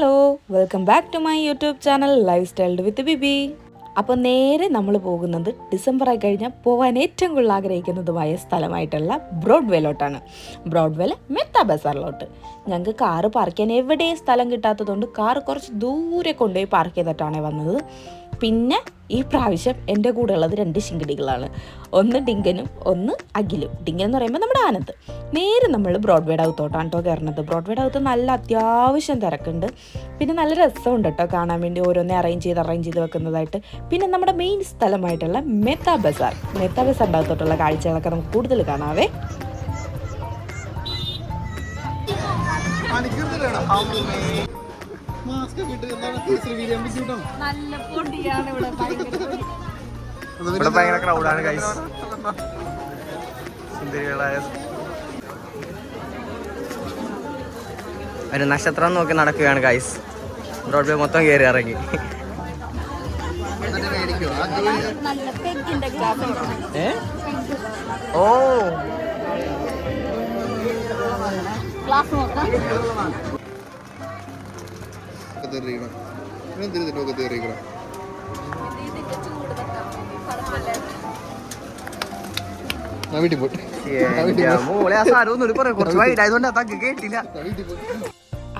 Hello, welcome back to my YouTube channel life styled with BB. അപ്പോൾ നേരെ നമ്മൾ പോകുന്നത് ഡിസംബറായി കഴിഞ്ഞാൽ പോകാൻ ഏറ്റവും കൂടുതൽ ആഗ്രഹിക്കുന്നതുമായ സ്ഥലമായിട്ടുള്ള ബ്രോഡ്വേയിലോട്ടാണ്. ബ്രോഡ്വേയിൽ മെത്ത ബസാറിലോട്ട്. ഞങ്ങൾക്ക് കാറ് പാർക്ക് ചെയ്യാൻ എവിടെയും സ്ഥലം കിട്ടാത്തതുകൊണ്ട് കാറ് കുറച്ച് ദൂരെ കൊണ്ടുപോയി പാർക്ക് ചെയ്തിട്ടാണ് വന്നത്. പിന്നെ ഈ പ്രാവശ്യം എൻ്റെ കൂടെ ഉള്ളത് 2 ശിങ്കിടികളാണ്. ഒന്ന് ഡിങ്കനും ഒന്ന് അഖിലും. ഡിങ്കൻ എന്ന് പറയുമ്പോൾ നമ്മുടെ ആനന്ദ്. നേരെ നമ്മൾ ബ്രോഡ്വേയുടെ അകത്തോട്ടാണ് കേട്ടോ കയറുന്നത്. ബ്രോഡ്വേയുടെ അകത്ത് നല്ല അത്യാവശ്യം തിരക്കുണ്ട്. പിന്നെ നല്ല രസമുണ്ട് കേട്ടോ കാണാൻ വേണ്ടി, ഓരോന്നേ അറേഞ്ച് ചെയ്ത് വെക്കുന്നതായിട്ട്. പിന്നെ നമ്മുടെ മെയിൻ സ്ഥലമായിട്ടുള്ള മെത്ത ബസാറിൻ്റെ അകത്തോട്ടുള്ള കാഴ്ചകളൊക്കെ നമുക്ക് കൂടുതൽ കാണാവേ. ഇവിടെ ഭയങ്കര ക്രൗഡാണ് ഗൈസ്. ഒരു നക്ഷത്രം നോക്കി നടക്കുകയാണ് ഗൈസ്. ബ്രോഡ്വേ മൊത്തം കയറി ഇറങ്ങി. ഓ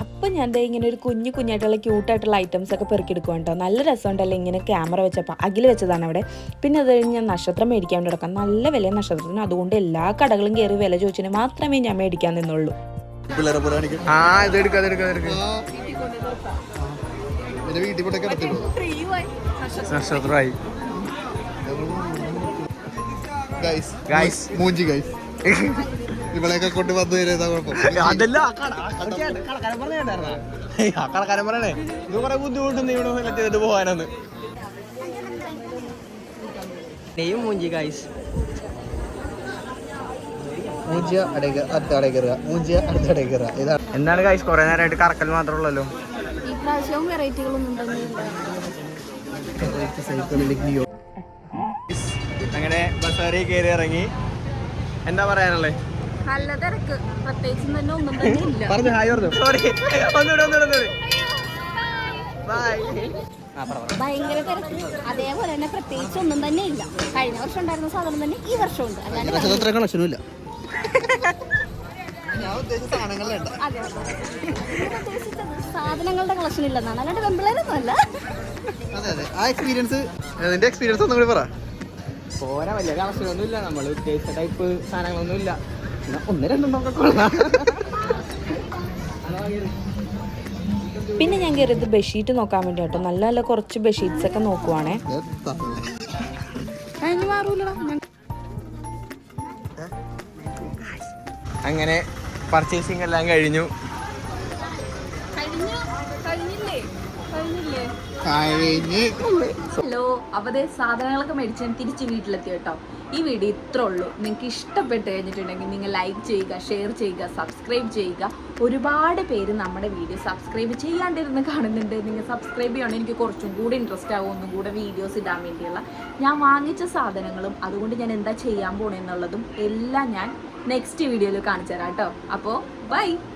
അപ്പം ഞാൻ ഇങ്ങനെ ഒരു കുഞ്ഞായിട്ടുള്ള ക്യൂട്ടായിട്ടുള്ള ഐറ്റംസ് ഒക്കെ പെറുക്കിയെടുക്കും കേട്ടോ. നല്ല രസമുണ്ടല്ലോ ഇങ്ങനെ ക്യാമറ വെച്ചപ്പോൾ. അഖിൽ വെച്ചതാണ് അവിടെ. പിന്നെ അത് കഴിഞ്ഞ് ഞാൻ നക്ഷത്രം മേടിക്കാൻ വേണ്ടി കിടക്കാം. നല്ല വില നക്ഷത്രത്തിന്. അതുകൊണ്ട് എല്ലാ കടകളും കയറി വില ചോദിച്ചതിന് മാത്രമേ ഞാൻ മേടിക്കാൻ നിന്നുള്ളൂ. ഇവളെയൊക്കെ കൊണ്ട് വന്നു തരുന്ന പറയണേ ഇത് കുറെ ബുദ്ധിമുട്ടുണ്ട് ഇവിടെ സെലക്ട് ചെയ്തിട്ട് പോകാനൊന്ന്. മൂഞ്ചി ഗൈസ്. എന്താണ് ഗൈസ് കുറെ നേരമായിട്ട് കറക്കൽ മാത്രമേ ഉള്ളല്ലോ. അങ്ങനെ ബസാറി കയറി ഇറങ്ങി. എന്താ പറയാനുള്ളത്? നല്ല തിരക്ക്, പ്രത്യേകിച്ച് തന്നെ ഒന്നും തന്നെ ഇല്ല. പറഞ്ഞു ഹായ് പറഞ്ഞു. സോറി, ഒന്നുകൂടെ ഭയങ്കര തിരക്ക്. അതേപോലെ തന്നെ പ്രത്യേകിച്ച് ഒന്നും തന്നെ ഇല്ല. കഴിഞ്ഞ വർഷം ഉണ്ടായിരുന്ന സാധനം തന്നെ ഈ വർഷം ഉണ്ട്. കണക്ഷനുമില്ല. സാധനങ്ങളുടെ കളക്ഷൻ ഇല്ലെന്നാണ്, അല്ലാണ്ട് വെമ്പിളേരൊന്നും അല്ല. നിന്റെ എക്സ്പീരിയൻസ് ഒന്നും കൂടി പറ. പോരാ, വലിയ കളക്ഷനൊന്നും ഇല്ല. നമ്മൾ ഉദ്ദേശിച്ച ടൈപ്പ് സാധനങ്ങളൊന്നും ഇല്ല. 1-2 ഒക്കെ കൊള്ളാം. പിന്നെ ഞാൻ കയറിയത് ബെഡ്ഷീറ്റ് നോക്കാൻ വേണ്ടി കേട്ടോ. നല്ല നല്ല കുറച്ച് ബെഡ്ഷീറ്റ്സ് ഒക്കെ നോക്കുവാണേ. അങ്ങനെ പർച്ചേസിങ് എല്ലാം കഴിഞ്ഞു. ഹലോ, അവതെ സാധനങ്ങളൊക്കെ മേടിച്ച് ഞാൻ തിരിച്ച് വീട്ടിലെത്തി കേട്ടോ. ഈ വീഡിയോ ഇത്രേ ഉള്ളൂ. നിങ്ങൾക്ക് ഇഷ്ടപ്പെട്ട് കഴിഞ്ഞിട്ടുണ്ടെങ്കിൽ നിങ്ങൾ ലൈക്ക് ചെയ്യുക, ഷെയർ ചെയ്യുക, സബ്സ്ക്രൈബ് ചെയ്യുക. ഒരുപാട് പേര് നമ്മുടെ വീഡിയോ സബ്സ്ക്രൈബ് ചെയ്യാണ്ടിരുന്ന് കാണുന്നുണ്ട്. നിങ്ങൾ സബ്സ്ക്രൈബ് ചെയ്യണം. എനിക്ക് കുറച്ചും കൂടി ഇൻട്രസ്റ്റ് ആവും ഒന്നും കൂടെ വീഡിയോസ് ഇടാൻ വേണ്ടിയുള്ള. ഞാൻ വാങ്ങിച്ച സാധനങ്ങളും അതുകൊണ്ട് ഞാൻ എന്താ ചെയ്യാൻ പോണെന്നുള്ളതും എല്ലാം ഞാൻ നെക്സ്റ്റ് വീഡിയോയിൽ കാണിച്ചു തരാം കേട്ടോ. അപ്പോൾ ബൈ.